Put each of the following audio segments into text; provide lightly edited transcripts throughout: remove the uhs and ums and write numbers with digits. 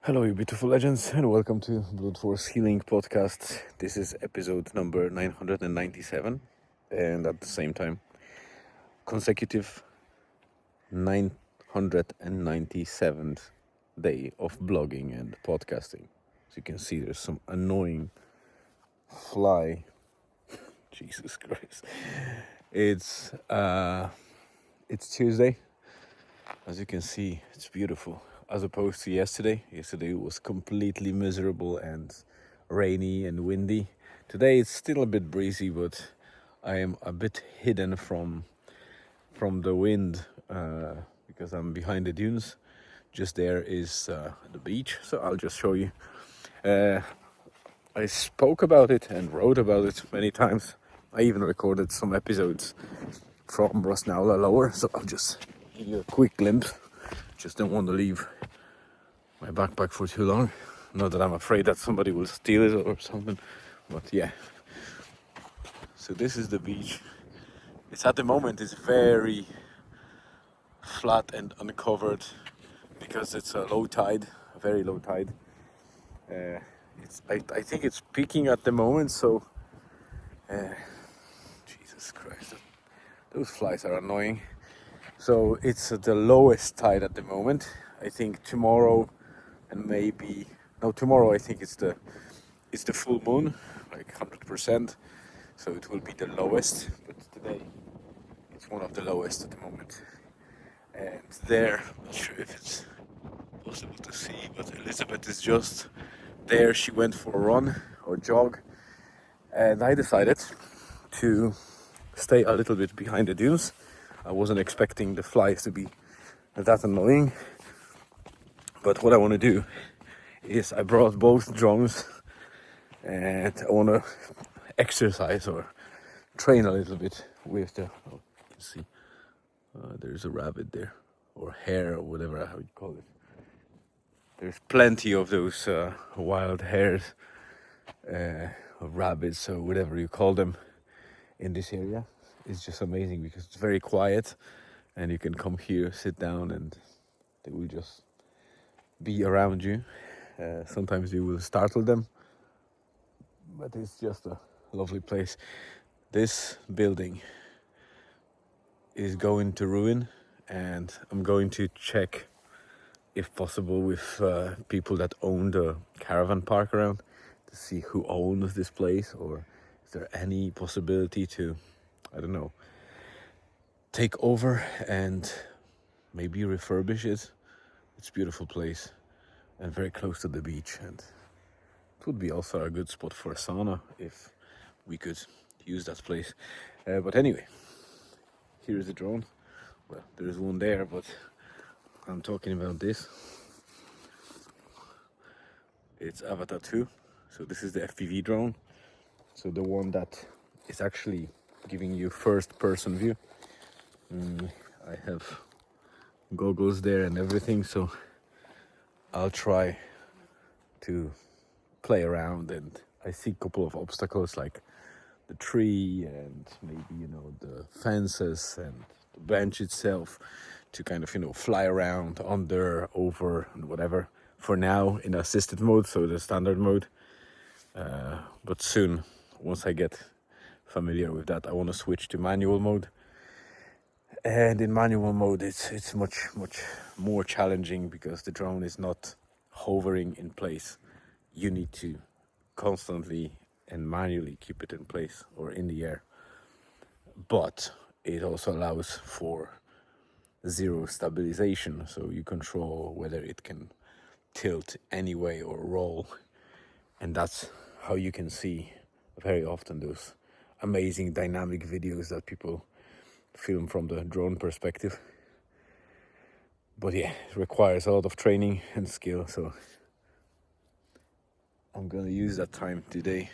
Hello, you beautiful legends, and welcome to Blood Force Healing Podcast. This is episode number 997, and at the same time, consecutive 997th day of blogging and podcasting. As you can see, there's some annoying fly. Jesus Christ! It's Tuesday. As you can see, it's beautiful. As opposed to yesterday. Yesterday was completely miserable and rainy and windy. Today it's still a bit breezy, but I am a bit hidden from the wind because I'm behind the dunes. Just there is the beach, so I'll just show you. I spoke about it and wrote about it many times. I even recorded some episodes from Brosnaula Lower, so I'll just give you a quick glimpse. Just don't want to leave my backpack for too long. Not that I'm afraid that somebody will steal it or something, but yeah. So this is the beach. It's at the moment it's very flat and uncovered because it's a low tide, a very low tide. I think it's peaking at the moment, so Jesus Christ, those flies are annoying. So it's at the lowest tide at the moment. I think tomorrow and maybe tomorrow I think it's the full moon, like 100%. So it will be the lowest, but today it's one of the lowest at the moment. And there, I'm not sure if it's possible to see, but Elizabeth is just there. She went for a run or jog, and I decided to stay a little bit behind the dunes. I wasn't expecting the flies to be that annoying, but what I want to do is I brought both drones and I want to exercise or train a little bit with the, you can see there's a rabbit there, or hare, or whatever how you call it. There's plenty of those wild hares, or rabbits, or whatever you call them in this area. It's just amazing because it's very quiet and you can come here, sit down, and they will just be around you. Sometimes you will startle them, but it's just a lovely place. This building is going to ruin, and I'm going to check, if possible, with people that own the caravan park around to see who owns this place, or is there any possibility to, I don't know, take over and maybe refurbish it. It's a beautiful place and very close to the beach, and it would be also a good spot for a sauna if we could use that place. But anyway, here is the drone. Well, there's one there, but I'm talking about this. It's Avatar 2. So this is the FPV drone. So the one that is actually giving you first person view. I have goggles there and everything, so I'll try to play around, and I see a couple of obstacles like the tree and maybe the fences and the bench itself to kind of fly around under, over, and whatever. For now in assisted mode, so the standard mode, but soon, once I get familiar with that, I want to switch to manual mode. And in manual mode it's much more challenging because the drone is not hovering in place. You need to constantly and manually keep it in place or in the air. But it also allows for zero stabilization, so you control whether it can tilt anyway or roll. And that's how you can see very often those amazing dynamic videos that people film from the drone perspective. But yeah, it requires a lot of training and skill, so I'm gonna use that time today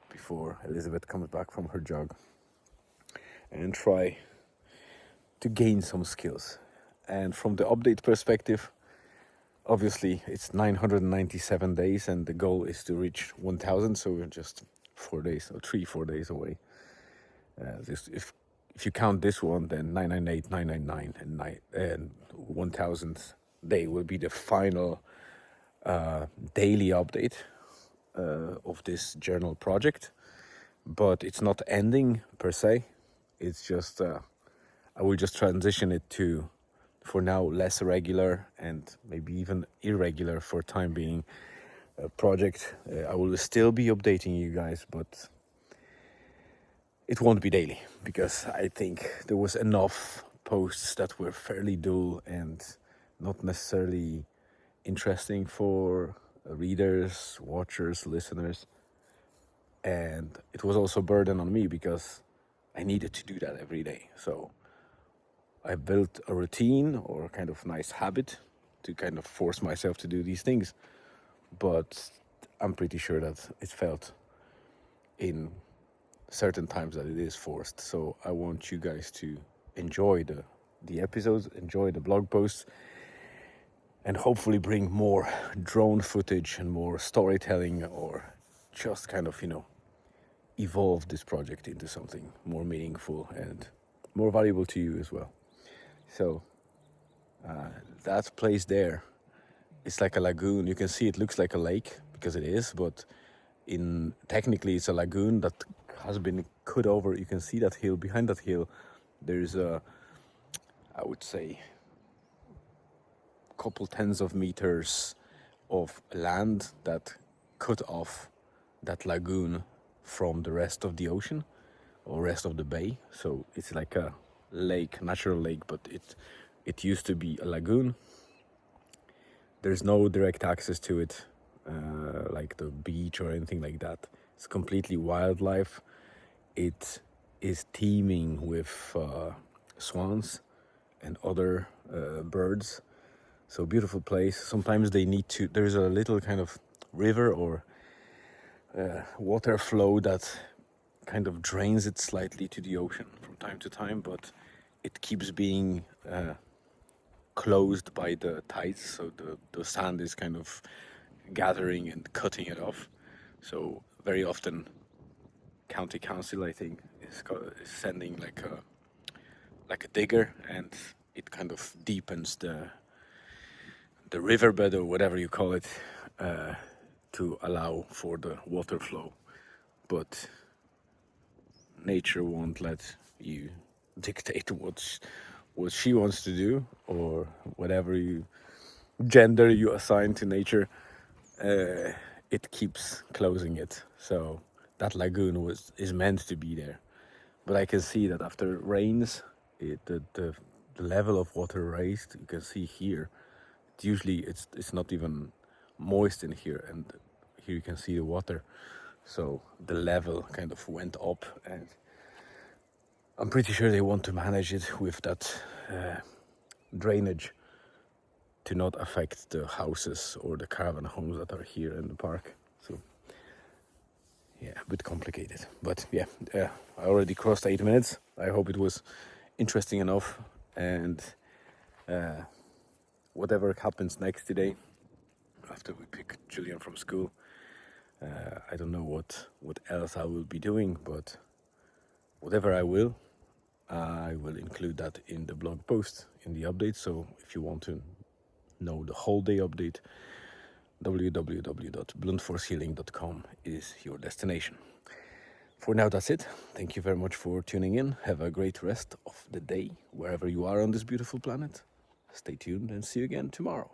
before Elizabeth comes back from her jog and try to gain some skills. And from the update perspective, obviously it's 997 days and the goal is to reach 1000, so we're just 4 days or 3-4 days away. If you count this one, then 998, 999 and 1000th day will be the final daily update of this journal project, but it's not ending per se. It's just I will just transition it to, for now, less regular and maybe even irregular for time being project. I will still be updating you guys, but it won't be daily because I think there was enough posts that were fairly dull and not necessarily interesting for readers, watchers, listeners. And it was also a burden on me because I needed to do that every day. So I built a routine or a kind of nice habit to kind of force myself to do these things. But I'm pretty sure that it felt in certain times that it is forced. So I want you guys to enjoy the episodes, enjoy the blog posts, and hopefully bring more drone footage and more storytelling, or just kind of, evolve this project into something more meaningful and more valuable to you as well. So that place there, it's like a lagoon. You can see it looks like a lake because it is, but technically it's a lagoon that has been cut over. You can see that hill. Behind that hill, there's I would say, couple tens of meters of land that cut off that lagoon from the rest of the ocean or rest of the bay. So it's like a lake, natural lake, but it used to be a lagoon. There's no direct access to it, like the beach or anything like that. It's completely wildlife. It is teeming with swans and other birds. So beautiful place. Sometimes they need to, there's a little kind of river or water flow that kind of drains it slightly to the ocean from time to time, but it keeps being closed by the tides. So the sand is kind of gathering and cutting it off. So very often county council, I think, is sending like a digger, and it kind of deepens the riverbed or whatever you call it, to allow for the water flow. But nature won't let you dictate what she wants to do, or whatever gender you assign to nature. It keeps closing it. So that lagoon is meant to be there. But I can see that after rains, the level of water raised. You can see here. Usually it's not even moist in here, and here you can see the water. So the level kind of went up, and I'm pretty sure they want to manage it with that drainage to not affect the houses or the caravan homes that are here in the park. So yeah, a bit complicated, but yeah, I already crossed 8 minutes. I hope it was interesting enough, and whatever happens next today, after we pick Julian from school, I don't know what else I will be doing, but whatever I will include that in the blog post, in the update. So if you want to know the whole day update, www.bluntforcehealing.com is your destination. For now, that's it. Thank you very much for tuning in. Have a great rest of the day, wherever you are on this beautiful planet. Stay tuned and see you again tomorrow.